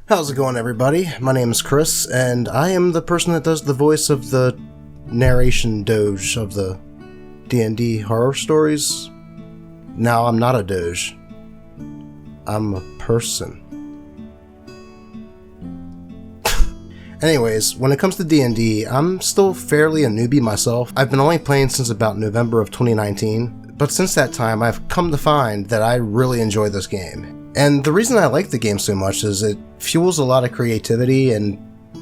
How's it going, everybody? My name is Chris, and I am the person that does the voice of the narration Doge of the D&D horror stories. Now, I'm not a Doge. I'm a person. Anyways, when it comes to D&D, I'm still fairly a newbie myself. I've been only playing since about November of 2019, but since that time, I've come to find that I really enjoy this game. And the reason I like the game so much is it fuels a lot of creativity, and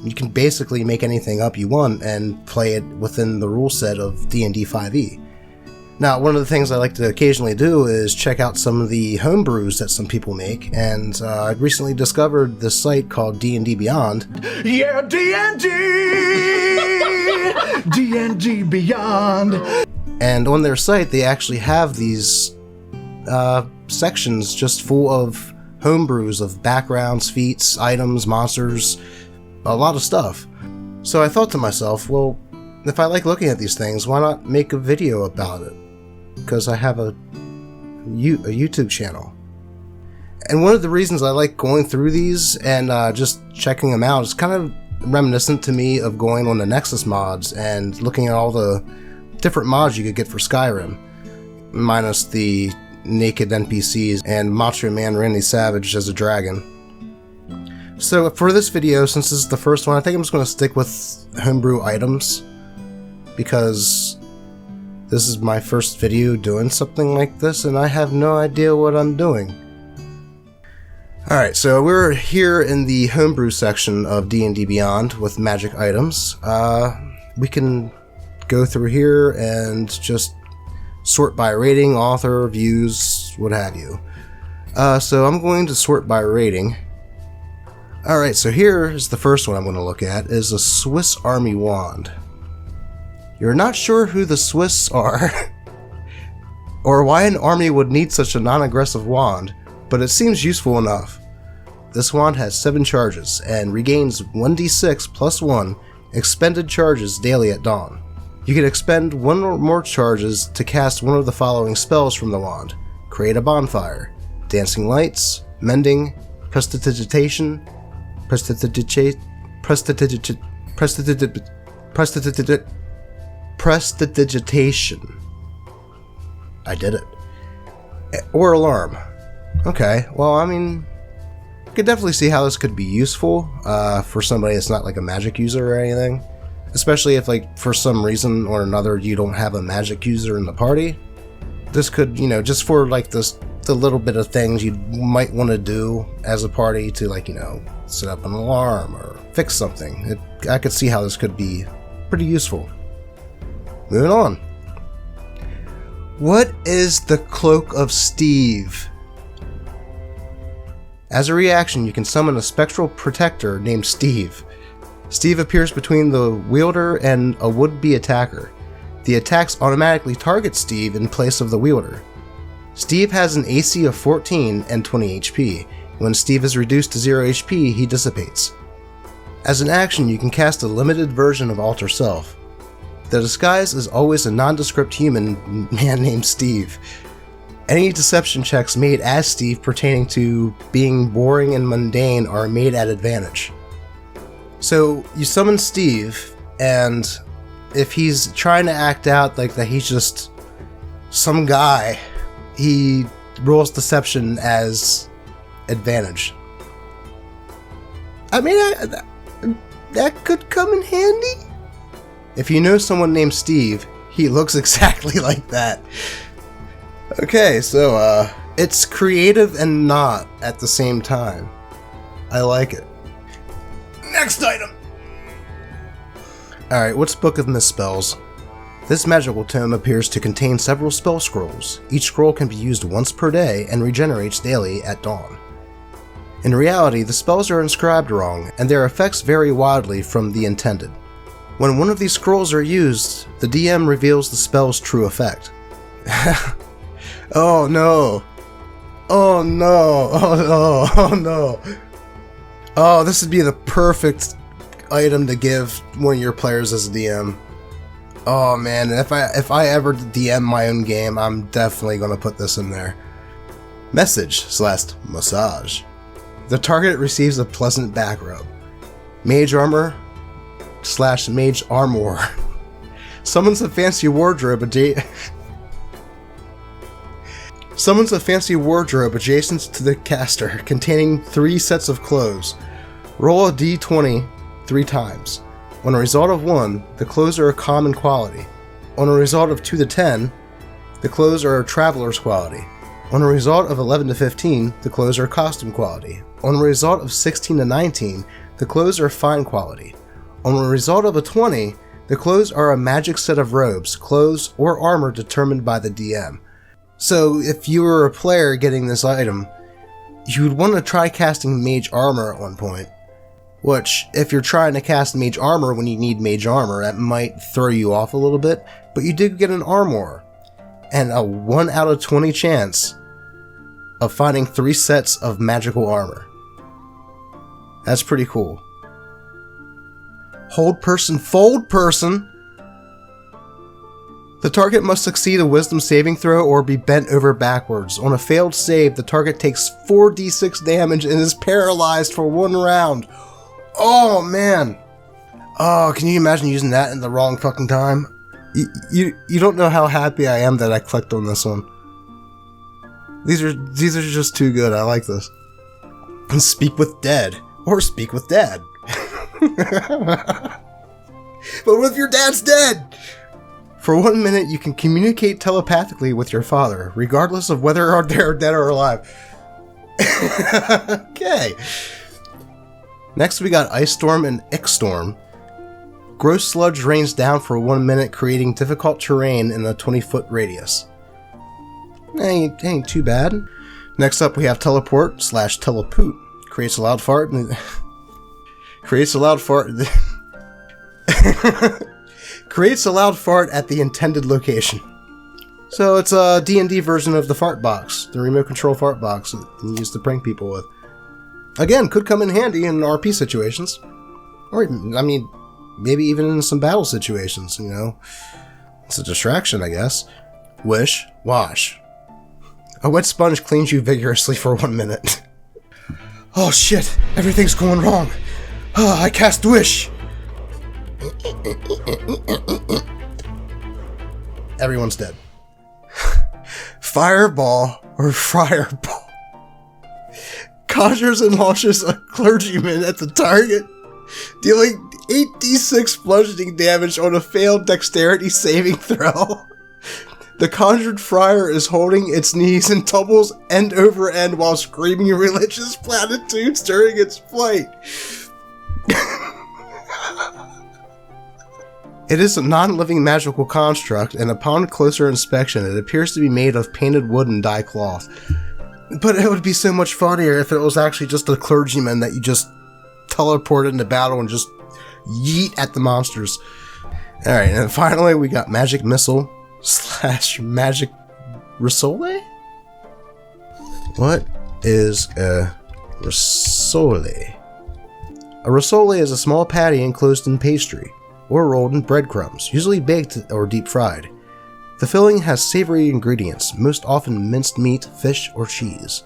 you can basically make anything up you want and play it within the rule set of D&D 5e. Now, one of the things I like to occasionally do is check out some of the homebrews that some people make, and I recently discovered this site called DnD Beyond. Yeah, D&D! D&D Beyond! And on their site, they actually have these sections just full of homebrews of backgrounds, feats, items, monsters, a lot of stuff. So I thought to myself, well, if I like looking at these things, why not make a video about it? Because I have a YouTube channel. And one of the reasons I like going through these and just checking them out is kind of reminiscent to me of going on the Nexus mods and looking at all the different mods you could get for Skyrim, minus the naked NPCs and Macho Man Randy Savage as a dragon. So for this video, since this is the first one, I think I'm just going to stick with homebrew items, because this is my first video doing something like this, and I have no idea what I'm doing. Alright, so we're here in the homebrew section of D&D Beyond with magic items. We can go through here and just sort by rating, author, views, what have you. So I'm going to sort by rating. Alright, so here is the first one I'm going to look at, is a Swiss Army wand. You're not sure who the Swiss are, or why an army would need such a non-aggressive wand, but it seems useful enough. This wand has 7 charges, and regains 1d6 plus 1 expended charges daily at dawn. You can expend 1 or more charges to cast one of the following spells from the wand: Create a Bonfire, Dancing Lights, Mending, Prestidigitation, Prestidigitation. I did it. Or Alarm. Okay, well, I mean, I could definitely see how this could be useful for somebody that's not like a magic user or anything. Especially if, like, for some reason or another you don't have a magic user in the party. This could, just for, like, the little bit of things you might want to do as a party to, like, set up an alarm or fix something. I could see how this could be pretty useful. Moving on. What is the Cloak of Steve? As a reaction, you can summon a spectral protector named Steve. Steve appears between the wielder and a would-be attacker. The attacks automatically target Steve in place of the wielder. Steve has an AC of 14 and 20 HP. When Steve is reduced to 0 HP, he dissipates. As an action, you can cast a limited version of Alter Self. The disguise is always a nondescript human man named Steve. Any deception checks made as Steve pertaining to being boring and mundane are made at advantage. So you summon Steve, and if he's trying to act out like that he's just some guy, he rolls deception as advantage. I mean, that could come in handy. If you know someone named Steve, he looks exactly like that. Okay, so it's creative and not at the same time. I like it. Next item! Alright, what's Book of Mispells? This magical tome appears to contain several spell scrolls. Each scroll can be used once per day and regenerates daily at dawn. In reality, the spells are inscribed wrong, and their effects vary wildly from the intended. When one of these scrolls are used, the DM reveals the spell's true effect. Oh no! Oh no! Oh no! Oh no! Oh, this would be the perfect item to give one of your players as a DM. Oh man, if I ever DM my own game, I'm definitely going to put this in there. Message / massage. The target receives a pleasant back rub. Mage Armor / Mage Armor summons a fancy wardrobe Summons a fancy wardrobe adjacent to the caster, containing 3 sets of clothes. Roll a d20 3 times. On a result of 1, the clothes are a common quality. On a result of 2 to 10, the clothes are a traveler's quality. On a result of 11 to 15, the clothes are costume quality. On a result of 16 to 19, the clothes are fine quality. On a result of a 20, the clothes are a magic set of robes, clothes, or armor determined by the DM. So if you were a player getting this item, you would want to try casting Mage Armor at one point. Which, if you're trying to cast Mage Armor when you need Mage Armor, that might throw you off a little bit, but you did get an Armor, and a 1 out of 20 chance of finding 3 sets of magical armor. That's pretty cool. Hold person, fold person! The target must succeed a wisdom saving throw or be bent over backwards. On a failed save, the target takes 4d6 damage and is paralyzed for 1 round. Oh, man. Oh, can you imagine using that in the wrong fucking time? You don't know how happy I am that I clicked on this one. These are just too good. I like this. And speak with dead. Or speak with dad. But what if your dad's dead? For 1 minute, you can communicate telepathically with your father, regardless of whether they're dead or alive. Okay. Next, we got Ice Storm and Ick Storm. Gross sludge rains down for 1 minute, creating difficult terrain in a 20-foot radius. Ain't too bad. Next up, we have Teleport / Telepoot. Creates a loud fart. Creates a loud fart. Creates a loud fart at the intended location. So it's a D&D version of the fart box, the remote control fart box that you use to prank people with. Again, could come in handy in RP situations. Or, I mean, maybe even in some battle situations, you know. It's a distraction, I guess. Wish, wash. A wet sponge cleans you vigorously for 1 minute. Oh shit, everything's going wrong. Oh, I cast Wish. Everyone's dead. Fireball or Fireball. Conjures and launches a clergyman at the target, dealing 8d6 bludgeoning damage on a failed dexterity saving throw. The conjured friar is holding its knees and tumbles end over end while screaming religious platitudes during its flight. It is a non-living magical construct, and upon closer inspection, it appears to be made of painted wood and dye cloth. But it would be so much funnier if it was actually just a clergyman that you just teleported into battle and just yeet at the monsters. Alright, and finally we got Magic Missile / Magic Risole? What is a risole? A risole is a small patty enclosed in pastry, or rolled in breadcrumbs, usually baked or deep fried. The filling has savory ingredients, most often minced meat, fish, or cheese,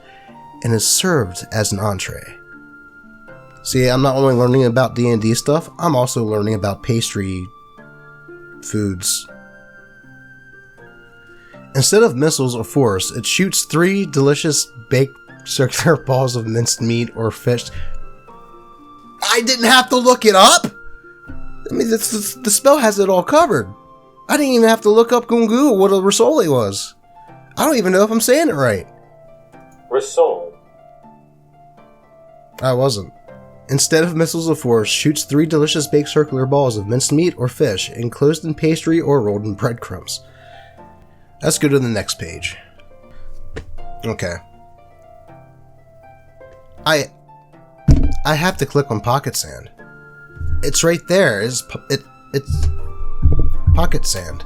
and is served as an entree. See, I'm not only learning about D&D stuff, I'm also learning about pastry foods. Instead of missiles or force, it shoots 3 delicious baked circular balls of minced meat or fish. I didn't have to look it up! I mean, the spell has it all covered. I didn't even have to look up Google what a risole was. I don't even know if I'm saying it right. Risole. I wasn't. Instead of missiles of force, shoots 3 delicious baked circular balls of minced meat or fish, enclosed in pastry or rolled in breadcrumbs. Let's go to the next page. Okay. I have to click on Pocket Sand. It's right there. It's Pocket Sand.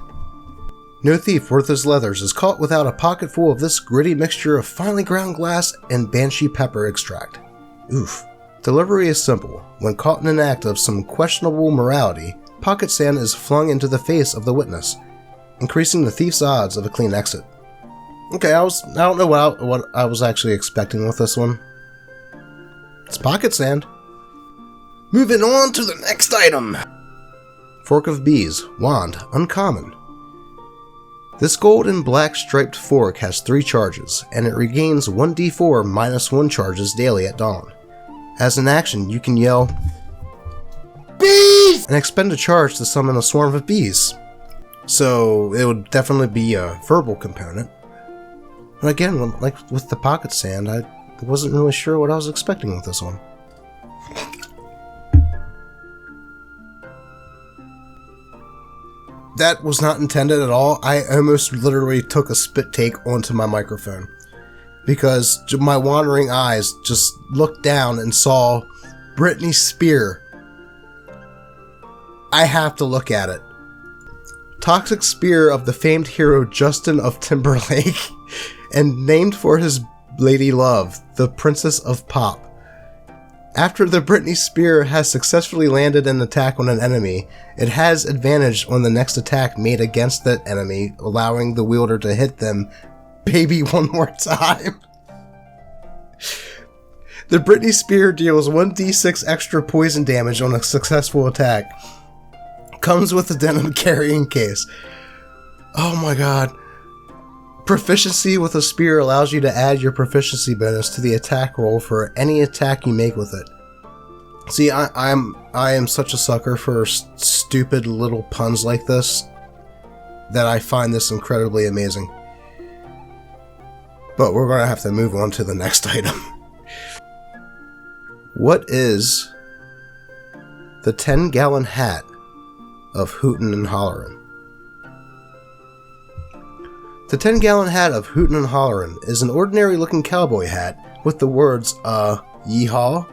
No thief worth his leathers is caught without a pocket full of this gritty mixture of finely ground glass and banshee pepper extract. Oof. Delivery is simple. When caught in an act of some questionable morality, Pocket Sand is flung into the face of the witness, increasing the thief's odds of a clean exit. Okay, I don't know what I was actually expecting with this one. It's pocket sand. Moving on to the next item. Fork of Bees, Wand, Uncommon. This gold and black striped fork has 3 charges, and it regains 1d4 minus 1 charges daily at dawn. As an action, you can yell, "Bees!" and expend a charge to summon a swarm of bees. So it would definitely be a verbal component. But again, like with the pocket sand, I wasn't really sure what I was expecting with this one. That was not intended at all. I almost literally took a spit take onto my microphone because my wandering eyes just looked down and saw Britney Spear. I have to look at it. Toxic spear of the famed hero Justin of Timberlake and named for his lady love, the Princess of Pop. After the Britney Spear has successfully landed an attack on an enemy, it has advantage on the next attack made against that enemy, allowing the wielder to hit them, baby, one more time. The Britney Spear deals 1d6 extra poison damage on a successful attack. Comes with a denim carrying case. Oh my god. Proficiency with a spear allows you to add your proficiency bonus to the attack roll for any attack you make with it. See, I am such a sucker for stupid little puns like this that I find this incredibly amazing. But we're going to have to move on to the next item. What is the 10-gallon hat of Hootin and Hollerin? The 10-gallon hat of Hootin and Hollerin is an ordinary-looking cowboy hat with the words, yeehaw,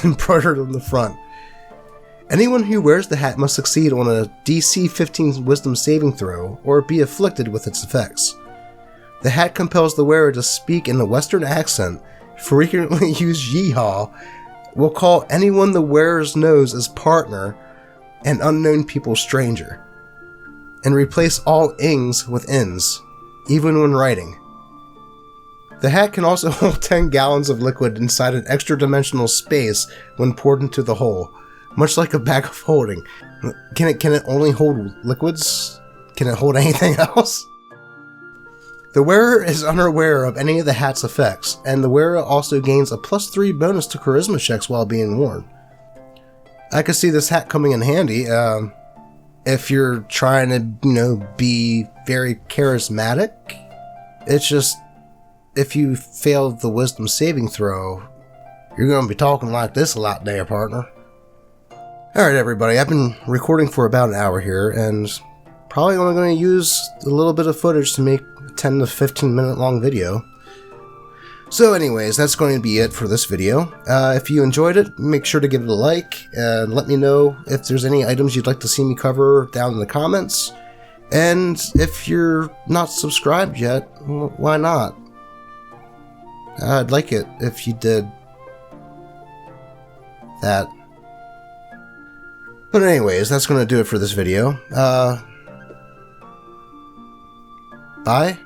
embroidered on the front. Anyone who wears the hat must succeed on a DC 15 Wisdom saving throw or be afflicted with its effects. The hat compels the wearer to speak in a Western accent, frequently use yeehaw, will call anyone the wearer's knows as partner and unknown people stranger, and replace all ings with ins, even when writing. The hat can also hold 10 gallons of liquid inside an extra-dimensional space when poured into the hole, much like a bag of holding. Can it only hold liquids? Can it hold anything else? The wearer is unaware of any of the hat's effects, and the wearer also gains a +3 bonus to charisma checks while being worn. I could see this hat coming in handy if you're trying to, be very charismatic. It's just, if you fail the wisdom saving throw, you're going to be talking like this a lot there, partner. Alright everybody, I've been recording for about an hour here, and probably only going to use a little bit of footage to make a 10 to 15 minute long video. So anyways, that's going to be it for this video. If you enjoyed it, make sure to give it a like, and let me know if there's any items you'd like to see me cover down in the comments. And if you're not subscribed yet, why not? I'd like it if you did that. But anyways, that's going to do it for this video. Bye.